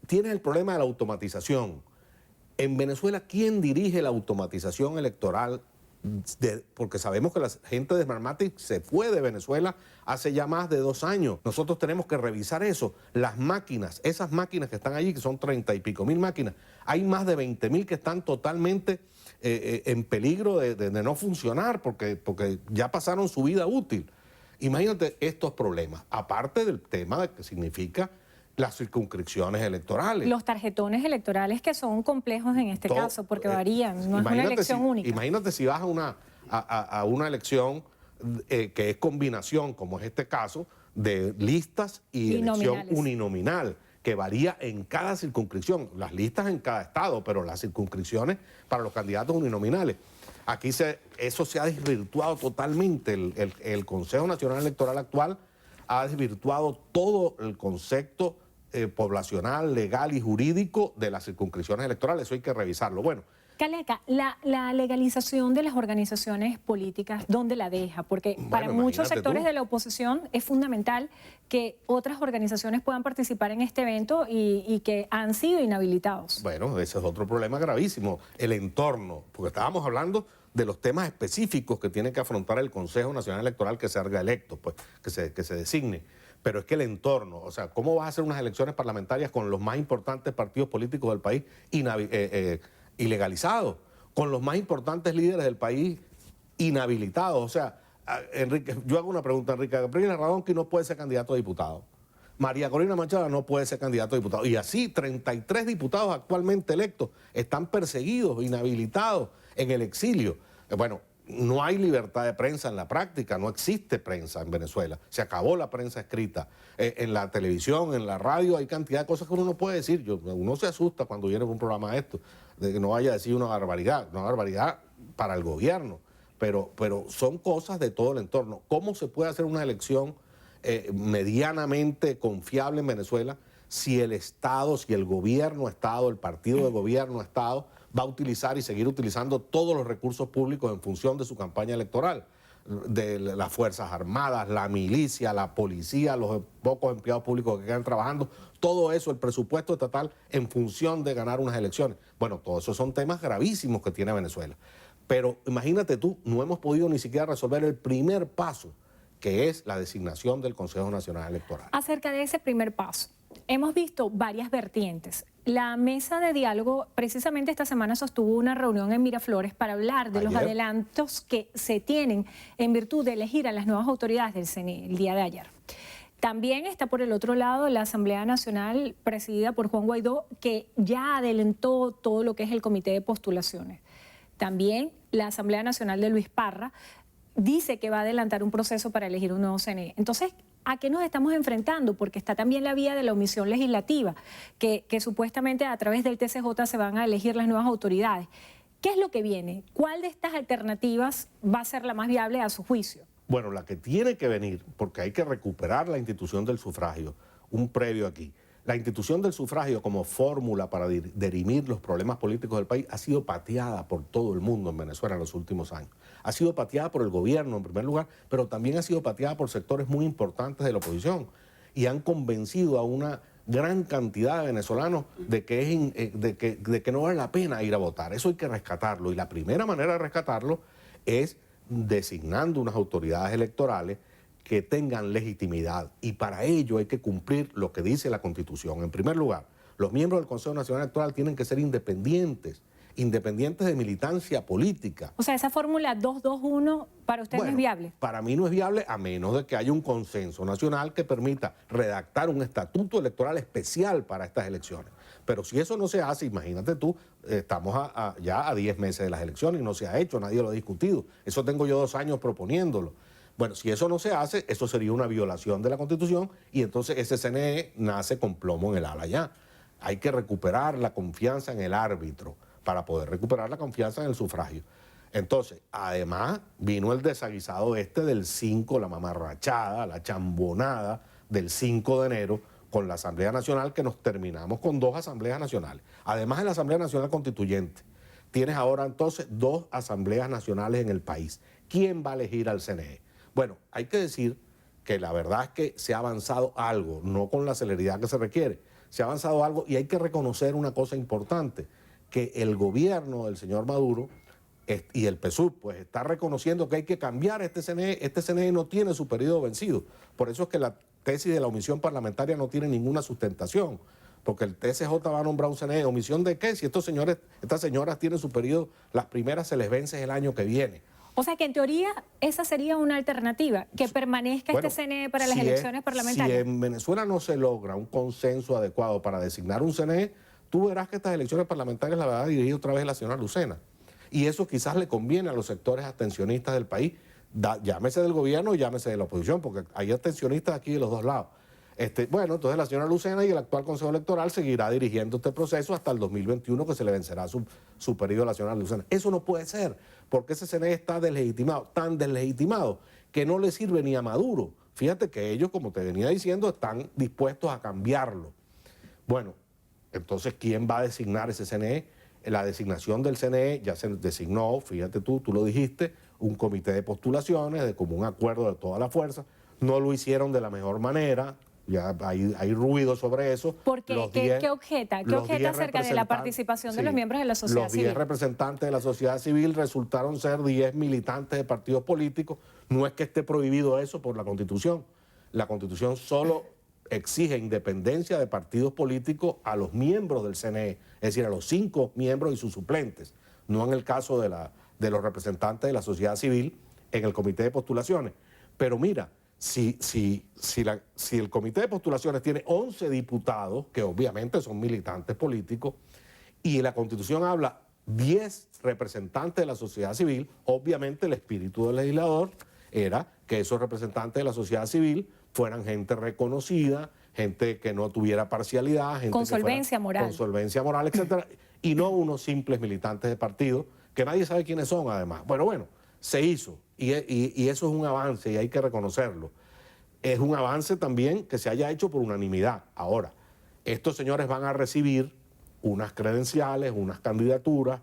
Tienes el problema de la automatización. En Venezuela, ¿quién dirige la automatización electoral porque sabemos que la gente de Smartmatic se fue de Venezuela hace ya más de 2 años. Nosotros tenemos que revisar eso. Las máquinas, esas máquinas que están allí, que son 30 y pico mil máquinas, hay más de 20.000 que están totalmente en peligro de no funcionar porque ya pasaron su vida útil. Imagínate estos problemas, aparte del tema de que significa las circunscripciones electorales. Los tarjetones electorales que son complejos en este caso, porque varían, no es una elección única. Imagínate si vas a una elección que es combinación, como es este caso, de listas y elección uninominal, que varía en cada circunscripción. Las listas en cada estado, pero las circunscripciones para los candidatos uninominales. Aquí eso se ha desvirtuado totalmente. El Consejo Nacional Electoral actual ha desvirtuado todo el concepto poblacional, legal y jurídico de las circunscripciones electorales. Eso hay que revisarlo. Bueno, Caleca, la legalización de las organizaciones políticas, ¿dónde la deja? Porque para muchos sectores de la oposición es fundamental que otras organizaciones puedan participar en este evento y que han sido inhabilitados. Bueno, ese es otro problema gravísimo, el entorno, porque estábamos hablando de los temas específicos que tiene que afrontar el Consejo Nacional Electoral que se haga electo, pues, que se designe. Pero es que el entorno, o sea, ¿cómo vas a hacer unas elecciones parlamentarias con los más importantes partidos políticos del país ilegalizados? Con los más importantes líderes del país inhabilitados. O sea, Enrique, yo hago una pregunta, Enrique Gabriela Radonqui no puede ser candidato a diputado. María Corina Machado no puede ser candidato a diputado. Y así 33 diputados actualmente electos están perseguidos, inhabilitados, en el exilio. Bueno, no hay libertad de prensa en la práctica, no existe prensa en Venezuela. Se acabó la prensa escrita. En la televisión, en la radio, hay cantidad de cosas que uno no puede decir. Uno se asusta cuando viene un programa de esto, de que no vaya a decir una barbaridad para el gobierno. Pero son cosas de todo el entorno. ¿Cómo se puede hacer una elección medianamente confiable en Venezuela si el Estado, si el gobierno-Estado, el partido de gobierno-Estado va a utilizar y seguir utilizando todos los recursos públicos en función de su campaña electoral? De las Fuerzas Armadas, la milicia, la policía, los pocos empleados públicos que quedan trabajando, todo eso, el presupuesto estatal en función de ganar unas elecciones. Bueno, todos esos son temas gravísimos que tiene Venezuela. Pero imagínate tú, no hemos podido ni siquiera resolver el primer paso, que es la designación del Consejo Nacional Electoral. Acerca de ese primer paso, hemos visto varias vertientes. La mesa de diálogo precisamente esta semana sostuvo una reunión en Miraflores para hablar de los adelantos que se tienen en virtud de elegir a las nuevas autoridades del CNE el día de ayer. También está por el otro lado la Asamblea Nacional presidida por Juan Guaidó, que ya adelantó todo lo que es el comité de postulaciones. También la Asamblea Nacional de Luis Parra dice que va a adelantar un proceso para elegir un nuevo CNE. Entonces, ¿a qué nos estamos enfrentando? Porque está también la vía de la omisión legislativa, que supuestamente a través del TCJ se van a elegir las nuevas autoridades. ¿Qué es lo que viene? ¿Cuál de estas alternativas va a ser la más viable a su juicio? Bueno, la que tiene que venir, porque hay que recuperar la institución del sufragio, un previo aquí. La institución del sufragio como fórmula para dirimir los problemas políticos del país ha sido pateada por todo el mundo en Venezuela en los últimos años. Ha sido pateada por el gobierno en primer lugar, pero también ha sido pateada por sectores muy importantes de la oposición y han convencido a una gran cantidad de venezolanos de que no vale la pena ir a votar. Eso hay que rescatarlo y la primera manera de rescatarlo es designando unas autoridades electorales que tengan legitimidad y para ello hay que cumplir lo que dice la Constitución. En primer lugar, los miembros del Consejo Nacional Electoral tienen que ser independientes de militancia política. O sea, esa fórmula 2-2-1 para usted no es viable. Para mí no es viable a menos de que haya un consenso nacional que permita redactar un estatuto electoral especial para estas elecciones. Pero si eso no se hace, imagínate tú, estamos ya a 10 meses de las elecciones y no se ha hecho, nadie lo ha discutido. Eso tengo yo 2 años proponiéndolo. Bueno, si eso no se hace, eso sería una violación de la Constitución y entonces ese CNE nace con plomo en el ala ya. Hay que recuperar la confianza en el árbitro para poder recuperar la confianza en el sufragio. Entonces, además, vino el desaguisado del 5, la mamarrachada, la chambonada del 5 de enero con la Asamblea Nacional, que nos terminamos con 2 asambleas nacionales. Además de la Asamblea Nacional Constituyente, tienes ahora entonces 2 asambleas nacionales en el país. ¿Quién va a elegir al CNE? Bueno, hay que decir que la verdad es que se ha avanzado algo, no con la celeridad que se requiere. Se ha avanzado algo y hay que reconocer una cosa importante, que el gobierno del señor Maduro y el PSUV pues está reconociendo que hay que cambiar este CNE. Este CNE no tiene su periodo vencido. Por eso es que la tesis de la omisión parlamentaria no tiene ninguna sustentación. Porque el TSJ va a nombrar un CNE. ¿Omisión de qué? Si estas señoras tienen su periodo, las primeras se les vence el año que viene. O sea que en teoría esa sería una alternativa, que permanezca este CNE para las elecciones parlamentarias. Si en Venezuela no se logra un consenso adecuado para designar un CNE, tú verás que estas elecciones parlamentarias las va a dirigir otra vez la señora Lucena. Y eso quizás le conviene a los sectores abstencionistas del país, llámese del gobierno o llámese de la oposición, porque hay abstencionistas aquí de los dos lados. Bueno, entonces la señora Lucena y el actual Consejo Electoral seguirá dirigiendo este proceso hasta el 2021, que se le vencerá su periodo a la señora Lucena. Eso no puede ser, porque ese CNE está deslegitimado, tan deslegitimado, que no le sirve ni a Maduro. Fíjate que ellos, como te venía diciendo, están dispuestos a cambiarlo. Bueno, entonces, ¿quién va a designar ese CNE? La designación del CNE ya se designó, fíjate tú lo dijiste, un comité de postulaciones de común acuerdo de toda la fuerza. No lo hicieron de la mejor manera. Ya hay ruido sobre eso. ¿Por qué? ¿Qué objeta? ¿Qué objeta acerca de la participación de los miembros de la sociedad civil? Los 10 representantes de la sociedad civil resultaron ser 10 militantes de partidos políticos. No es que esté prohibido eso por la Constitución. La Constitución solo exige independencia de partidos políticos a los miembros del CNE, es decir, a los 5 miembros y sus suplentes, no en el caso de los representantes de la sociedad civil en el comité de postulaciones. Pero mira, si el comité de postulaciones tiene 11 diputados, que obviamente son militantes políticos, y la Constitución habla 10 representantes de la sociedad civil, obviamente el espíritu del legislador era que esos representantes de la sociedad civil fueran gente reconocida, gente que no tuviera parcialidad, gente con solvencia moral. Con solvencia moral, etcétera, y no unos simples militantes de partido, que nadie sabe quiénes son además. Bueno, se hizo, y eso es un avance y hay que reconocerlo. Es un avance también que se haya hecho por unanimidad. Ahora, estos señores van a recibir unas credenciales, unas candidaturas,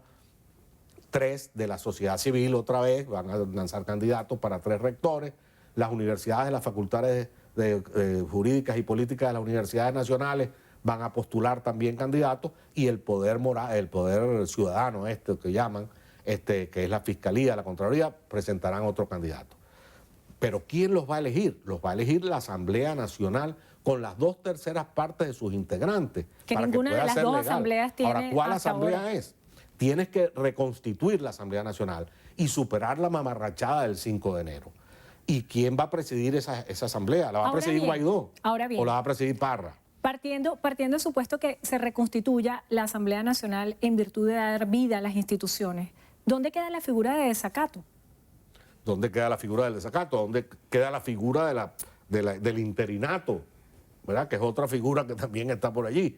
3 de la sociedad civil otra vez, van a lanzar candidatos para 3 rectores. Las universidades, las facultades jurídicas y políticas de las universidades nacionales van a postular también candidatos, y el poder moral, el poder ciudadano que llaman, que es la Fiscalía, la Contraloría, presentarán otro candidato. Pero ¿quién los va a elegir? Los va a elegir la Asamblea Nacional con las 2/3 partes de sus integrantes. Que ninguna de las dos asambleas tiene. Ahora, ¿cuál asamblea es? Tienes que reconstituir la Asamblea Nacional y superar la mamarrachada del 5 de enero. ¿Y quién va a presidir esa asamblea? ¿La va a presidir Guaidó? Ahora bien. ¿O la va a presidir Parra? Partiendo del supuesto que se reconstituya la Asamblea Nacional en virtud de dar vida a las instituciones, ¿dónde queda la figura de desacato? ¿Dónde queda la figura del desacato? ¿Dónde queda la figura del interinato? ¿Verdad? Que es otra figura que también está por allí.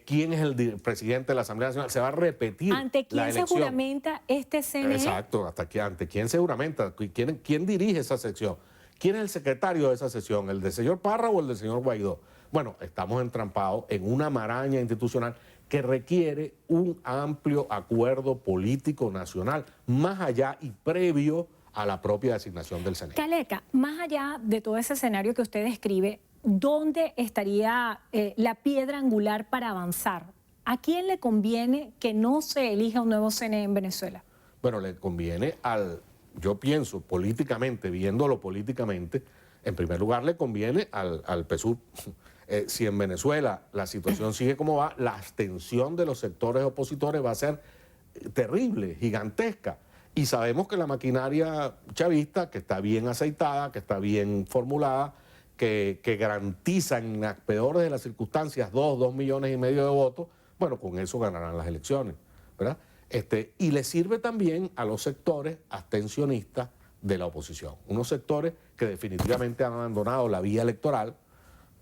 ¿Quién es el presidente de la Asamblea Nacional? Se va a repetir ¿Ante quién la elección. se juramenta este CNE? Exacto, ¿ante quién se juramenta? ¿Quién dirige esa sección? ¿Quién es el secretario de esa sesión? ¿El del señor Parra o el del señor Guaidó? Bueno, estamos entrampados en una maraña institucional que requiere un amplio acuerdo político nacional, más allá y previo a la propia designación del CNE. Caleca, más allá de todo ese escenario que usted describe, ¿dónde estaría la piedra angular para avanzar? ¿A quién le conviene que no se elija un nuevo CNE en Venezuela? Bueno, le conviene yo pienso políticamente, viéndolo políticamente, en primer lugar le conviene al PSUV. Si en Venezuela la situación sigue como va, la abstención de los sectores opositores va a ser terrible, gigantesca. Y sabemos que la maquinaria chavista, que está bien aceitada, que está bien formulada, que garantiza en las peores de las circunstancias 2 millones y medio de votos, bueno, con eso ganarán las elecciones, ¿verdad? Y le sirve también a los sectores abstencionistas de la oposición, unos sectores que definitivamente han abandonado la vía electoral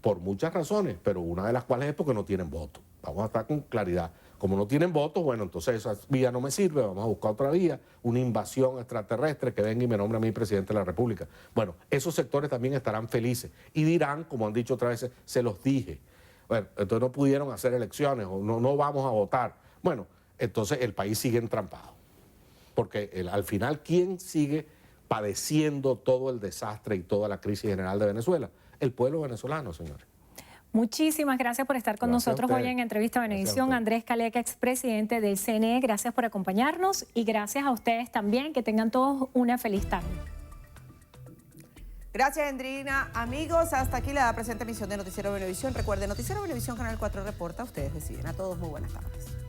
por muchas razones, pero una de las cuales es porque no tienen votos. Vamos a estar con claridad. Como no tienen votos, bueno, entonces esa vía no me sirve, vamos a buscar otra vía, una invasión extraterrestre que venga y me nombre a mí presidente de la República. Bueno, esos sectores también estarán felices y dirán, como han dicho otras veces, se los dije. Bueno, entonces no pudieron hacer elecciones o no vamos a votar. Bueno, entonces el país sigue entrampado. Porque al final, ¿quién sigue padeciendo todo el desastre y toda la crisis general de Venezuela? El pueblo venezolano, señores. Muchísimas gracias por estar con nosotros hoy en Entrevista Venevisión. Andrés Caleca, expresidente del CNE, gracias por acompañarnos y gracias a ustedes también. Que tengan todos una feliz tarde. Gracias, Endrina. Amigos, hasta aquí la presente emisión de Noticiero Venevisión. Recuerden, Noticiero Venevisión, Canal 4 reporta. Ustedes deciden. A todos, muy buenas tardes.